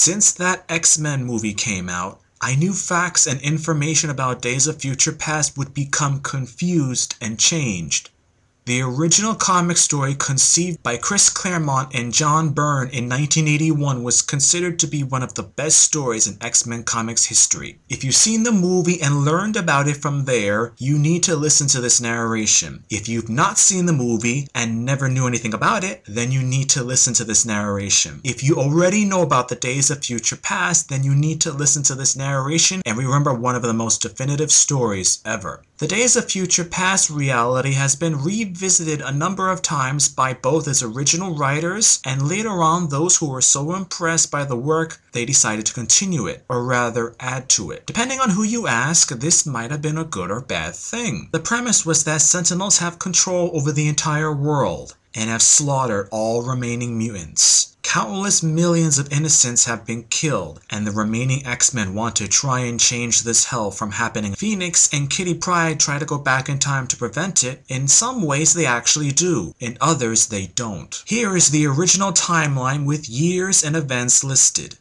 Since that X-Men movie came out, I knew facts and information about Days of Future Past would become confused and changed. The original comic story, conceived by Chris Claremont and John Byrne in 1981, was considered to be one of the best stories in X-Men comics history. If you've seen the movie and learned about it from there, you need to listen to this narration. If you've not seen the movie and never knew anything about it, then you need to listen to this narration. If you already know about the Days of Future Past, then you need to listen to this narration and remember one of the most definitive stories ever. The Days of Future Past reality has been revisited a number of times by both its original writers and later on those who were so impressed by the work they decided to continue it, or rather add to it. Depending on who you ask, this might have been a good or bad thing. The premise was that Sentinels have control over the entire world and have slaughtered all remaining mutants. Countless millions of innocents have been killed, and the remaining X-Men want to try and change this hell from happening. Phoenix and Kitty Pryde try to go back in time to prevent it. In some ways they actually do, in others they don't. Here is the original timeline with years and events listed.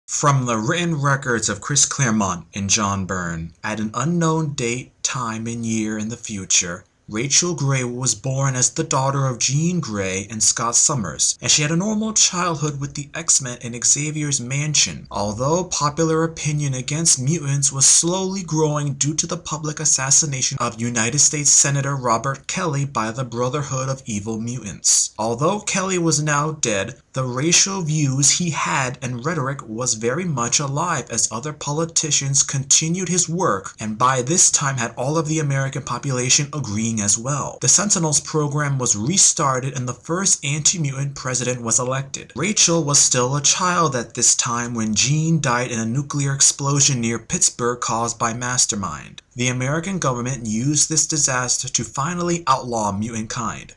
From the written records of Chris Claremont and John Byrne, at an unknown date, time, and year in the future, Rachel Grey was born as the daughter of Jean Grey and Scott Summers, and she had a normal childhood with the X-Men in Xavier's mansion, although popular opinion against mutants was slowly growing due to the public assassination of United States Senator Robert Kelly by the Brotherhood of Evil Mutants. Although Kelly was now dead, the racial views he had and rhetoric was very much alive as other politicians continued his work, and by this time had all of the American population agreeing as well. The Sentinels program was restarted and the first anti-mutant president was elected. Rachel was still a child at this time when Jean died in a nuclear explosion near Pittsburgh caused by Mastermind. The American government used this disaster to finally outlaw mutant kind.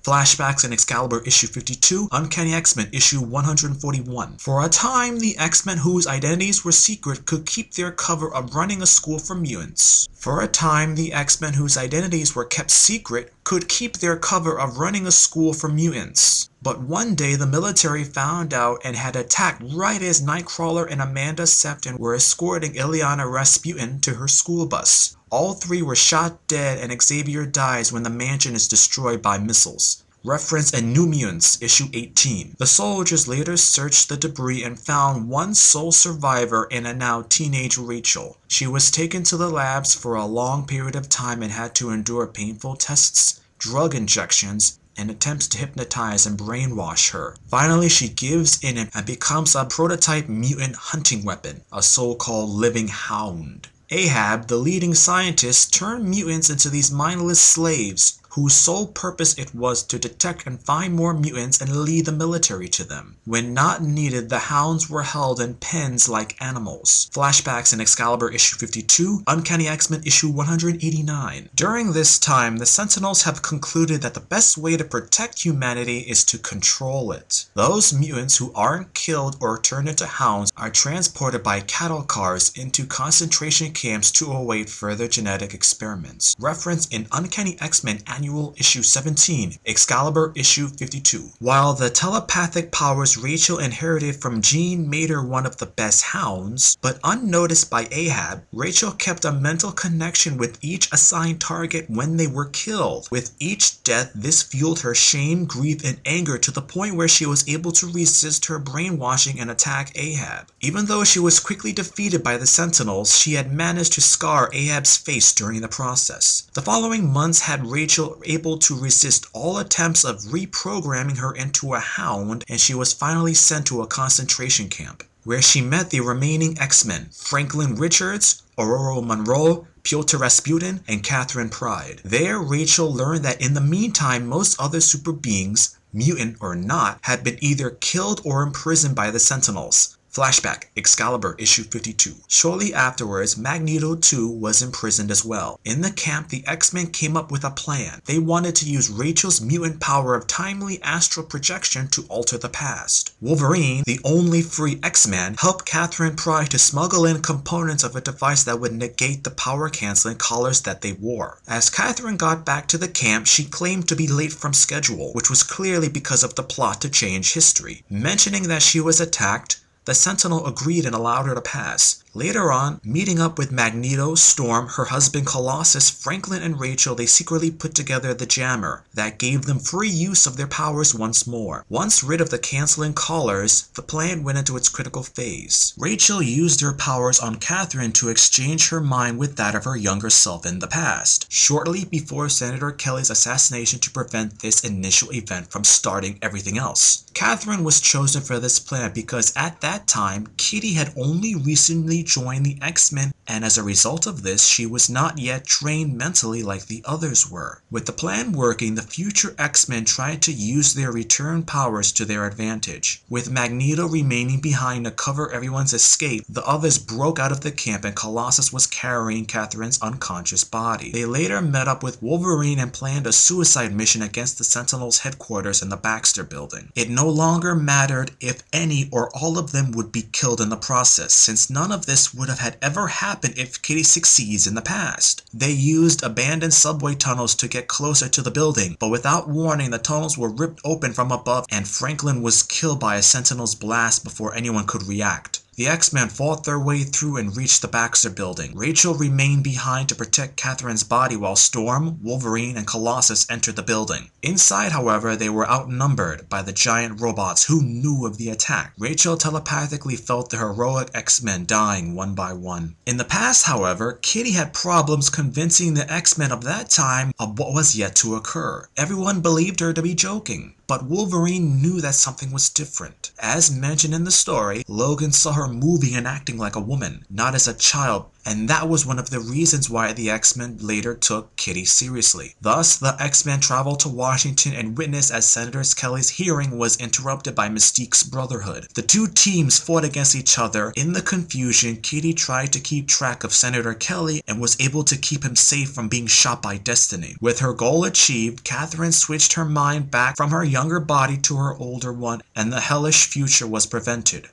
Flashbacks in Excalibur issue 52, Uncanny X-Men issue 141. For a time, the X-Men whose identities were secret could keep their cover of running a school for mutants. For a time, the X-Men whose identities were kept secret could keep their cover of running a school for mutants. But one day the military found out and had attacked right as Nightcrawler and Amanda Sefton were escorting Illyana Rasputin to her school bus. All three were shot dead and Xavier dies when the mansion is destroyed by missiles. Reference in New Mutants, issue 18. The soldiers later searched the debris and found one sole survivor in a now teenage Rachel. She was taken to the labs for a long period of time and had to endure painful tests, drug injections, and attempts to hypnotize and brainwash her. Finally, she gives in and becomes a prototype mutant hunting weapon, a so-called living hound. Ahab, the leading scientist, turned mutants into these mindless slaves whose sole purpose it was to detect and find more mutants and lead the military to them. When not needed, the hounds were held in pens like animals. Flashbacks in Excalibur issue 52, Uncanny X-Men issue 189. During this time, the Sentinels have concluded that the best way to protect humanity is to control it. Those mutants who aren't killed or turned into hounds are transported by cattle cars into concentration camps to await further genetic experiments. Reference in Uncanny X-Men Annual issue 17, Excalibur issue 52. While the telepathic powers Rachel inherited from Jean made her one of the best hounds, but unnoticed by Ahab, Rachel kept a mental connection with each assigned target when they were killed. With each death, this fueled her shame, grief, and anger to the point where she was able to resist her brainwashing and attack Ahab. Even though she was quickly defeated by the Sentinels, she had managed to scar Ahab's face during the process. The following months had Rachel able to resist all attempts of reprogramming her into a hound, and she was finally sent to a concentration camp. where she met the remaining X-Men, Franklin Richards, Aurora Monroe, Piotr Rasputin, and Catherine Pryde. There, Rachel learned that in the meantime, most other super beings, mutant or not, had been either killed or imprisoned by the Sentinels. Flashback, Excalibur, issue 52. Shortly afterwards, Magneto too was imprisoned as well. In the camp, the X-Men came up with a plan. They wanted to use Rachel's mutant power of timely astral projection to alter the past. Wolverine, the only free X-Man, helped Catherine Pryde to smuggle in components of a device that would negate the power-canceling collars that they wore. As Catherine got back to the camp, she claimed to be late from schedule, which was clearly because of the plot to change history. Mentioning that she was attacked, the Sentinel agreed and allowed her to pass. Later on, meeting up with Magneto, Storm, her husband Colossus, Franklin, and Rachel, they secretly put together the jammer that gave them free use of their powers once more. Once rid of the canceling collars, the plan went into its critical phase. Rachel used her powers on Catherine to exchange her mind with that of her younger self in the past, shortly before Senator Kelly's assassination to prevent this initial event from starting everything else. Catherine was chosen for this plan because at that time, Kitty had only recently joined the X-Men, and as a result of this, she was not yet trained mentally like the others were. With the plan working, the future X-Men tried to use their return powers to their advantage. With Magneto remaining behind to cover everyone's escape, the others broke out of the camp and Colossus was carrying Catherine's unconscious body. They later met up with Wolverine and planned a suicide mission against the Sentinels' headquarters in the Baxter Building. It no longer mattered if any or all of them would be killed in the process, since none of this would have had ever happened if Kitty succeeds in the past. They used abandoned subway tunnels to get closer to the building, but without warning, the tunnels were ripped open from above and Franklin was killed by a Sentinel's blast before anyone could react. The X-Men fought their way through and reached the Baxter Building. Rachel remained behind to protect Catherine's body while Storm, Wolverine, and Colossus entered the building. Inside, however, they were outnumbered by the giant robots who knew of the attack. Rachel telepathically felt the heroic X-Men dying one by one. In the past, however, Kitty had problems convincing the X-Men of that time of what was yet to occur. Everyone believed her to be joking. But Wolverine knew that something was different. As mentioned in the story, Logan saw her moving and acting like a woman, not as a child, and that was one of the reasons why the X-Men later took Kitty seriously. Thus, the X-Men traveled to Washington and witnessed as Senator Kelly's hearing was interrupted by Mystique's Brotherhood. The two teams fought against each other. In the confusion, Kitty tried to keep track of Senator Kelly and was able to keep him safe from being shot by Destiny. With her goal achieved, Catherine switched her mind back from her younger body to her older one, and the hellish future was prevented.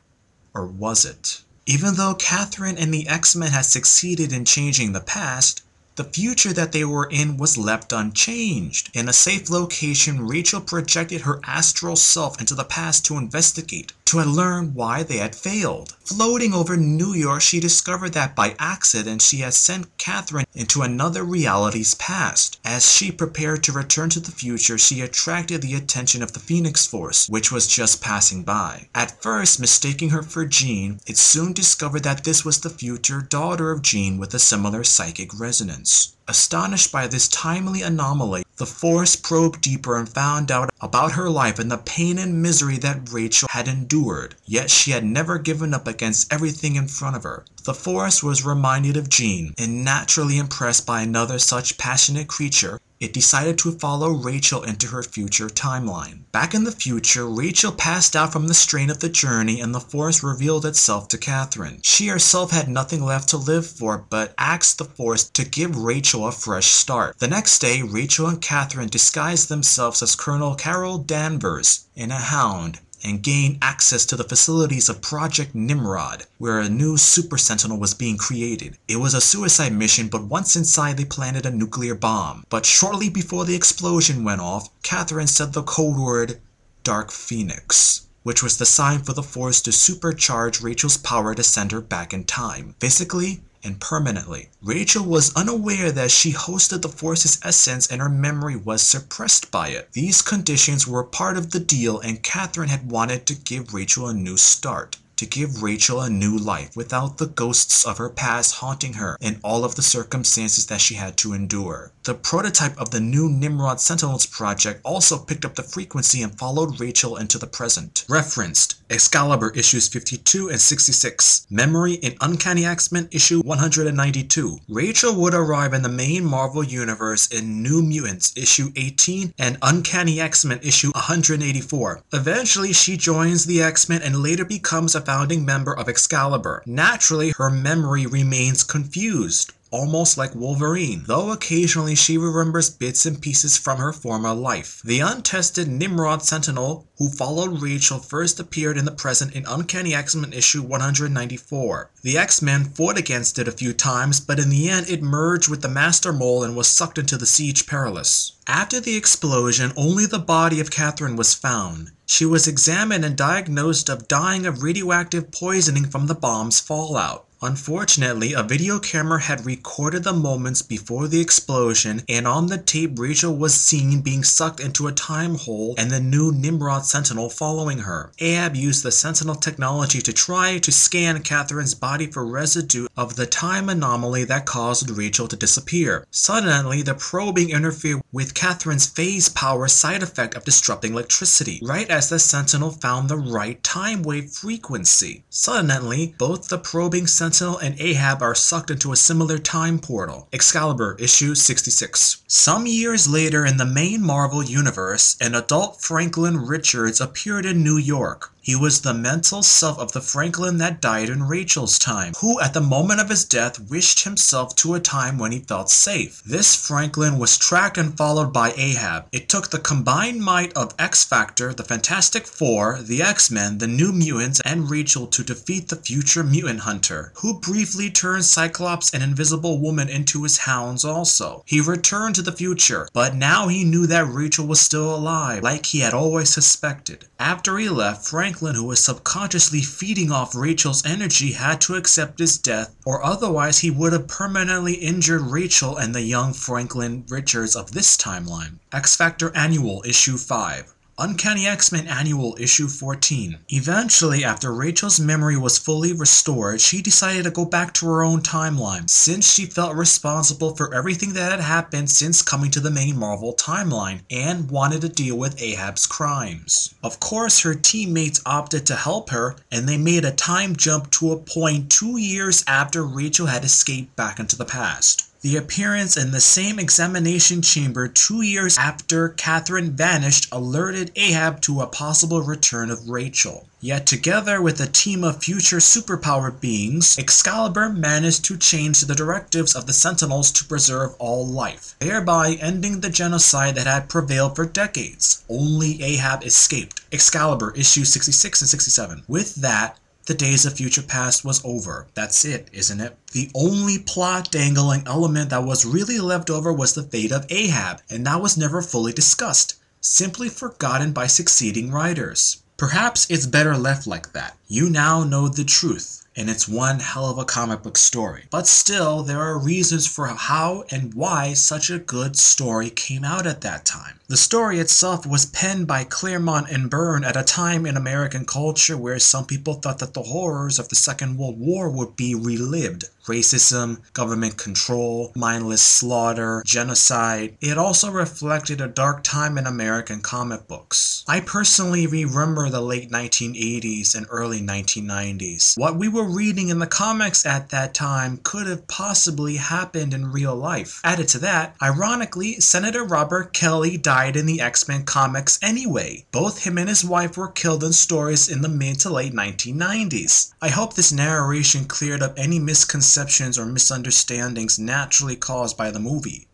Or was it? Even though Catherine and the X-Men had succeeded in changing the past, the future that they were in was left unchanged. In a safe location, Rachel projected her astral self into the past to investigate, to learn why they had failed. Floating over New York, she discovered that by accident she had sent Catherine into another reality's past. As she prepared to return to the future, she attracted the attention of the Phoenix Force, which was just passing by. At first, mistaking her for Jean, it soon discovered that this was the future daughter of Jean with a similar psychic resonance. Astonished by this timely anomaly, the Force probed deeper and found out about her life and the pain and misery that Rachel had endured, yet she had never given up against everything in front of her. The Force was reminded of Jean, and naturally impressed by another such passionate creature, it decided to follow Rachel into her future timeline. Back in the future, Rachel passed out from the strain of the journey and the Force revealed itself to Catherine. She herself had nothing left to live for, but asked the Force to give Rachel a fresh start. The next day, Rachel and Catherine disguised themselves as Colonel Carol Danvers in a Hound and gained access to the facilities of Project Nimrod, where a new Super Sentinel was being created. It was a suicide mission, but once inside they planted a nuclear bomb. But shortly before the explosion went off, Catherine said the code word Dark Phoenix, which was the sign for the Force to supercharge Rachel's power to send her back in time, physically and permanently. Rachel was unaware that she hosted the Force's essence and her memory was suppressed by it. These conditions were part of the deal and Catherine had wanted to give Rachel a new start. to give Rachel a new life without the ghosts of her past haunting her and all of the circumstances that she had to endure. The prototype of the new Nimrod Sentinels project also picked up the frequency and followed Rachel into the present. Referenced: Excalibur issues 52 and 66, Memory in Uncanny X-Men issue 192. Rachel would arrive in the main Marvel Universe in New Mutants issue 18 and Uncanny X-Men issue 184. Eventually, she joins the X-Men and later becomes a founding member of Excalibur. Naturally, her memory remains confused, almost like Wolverine, though occasionally she remembers bits and pieces from her former life. The untested Nimrod Sentinel, who followed Rachel, first appeared in the present in Uncanny X-Men issue 194. The X-Men fought against it a few times, but in the end it merged with the Master Mole and was sucked into the Siege Perilous. After the explosion, only the body of Catherine was found. She was examined and diagnosed of dying of radioactive poisoning from the bomb's fallout. Unfortunately, a video camera had recorded the moments before the explosion, and on the tape Rachel was seen being sucked into a time hole and the new Nimrod Sentinel following her. Ahab used the Sentinel technology to try to scan Catherine's body for residue of the time anomaly that caused Rachel to disappear. Suddenly, the probing interfered with Catherine's phase power side effect of disrupting electricity, right as the Sentinel found the right time wave frequency. Suddenly, both the probing Sentinel and Ahab are sucked into a similar time portal. Excalibur issue 66. Some years later in the main Marvel Universe, an adult Franklin Richards appeared in New York. He was the mental self of the Franklin that died in Rachel's time, who at the moment of his death wished himself to a time when he felt safe. This Franklin was tracked and followed by Ahab. It took the combined might of X-Factor, the Fantastic Four, the X-Men, the New Mutants, and Rachel to defeat the future mutant hunter, who briefly turned Cyclops and Invisible Woman into his hounds also. He returned to the future, but now he knew that Rachel was still alive, like he had always suspected. After he left, Franklin, who was subconsciously feeding off Rachel's energy, had to accept his death, or otherwise he would have permanently injured Rachel and the young Franklin Richards of this timeline. X-Factor Annual Issue 5. Uncanny X-Men Annual Issue 14. Eventually, after Rachel's memory was fully restored, she decided to go back to her own timeline, since she felt responsible for everything that had happened since coming to the main Marvel timeline, and wanted to deal with Ahab's crimes. Of course, her teammates opted to help her, and they made a time jump to a point 2 years after Rachel had escaped back into the past. The appearance in the same examination chamber 2 years after Catherine vanished alerted Ahab to a possible return of Rachel. Yet together with a team of future superpowered beings, Excalibur managed to change the directives of the Sentinels to preserve all life, thereby ending the genocide that had prevailed for decades. Only Ahab escaped. Excalibur Issue 66 and 67. With that, the days of Future Past was over. That's it, isn't it? The only plot-dangling element that was really left over was the fate of Ahab, and that was never fully discussed, simply forgotten by succeeding writers. Perhaps it's better left like that. You now know the truth, and it's one hell of a comic book story. But still, there are reasons for how and why such a good story came out at that time. The story itself was penned by Claremont and Byrne at a time in American culture where some people thought that the horrors of the Second World War would be relived. Racism, government control, mindless slaughter, genocide. It also reflected a dark time in American comic books. I personally remember the late 1980s and early 1990s. What we were reading in the comics at that time could have possibly happened in real life. Added to that, ironically, Senator Robert Kelly died in the X-Men comics anyway. Both him and his wife were killed in stories in the mid to late 1990s. I hope this narration cleared up any misconceptions or misunderstandings naturally caused by the movie.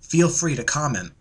Feel free to comment.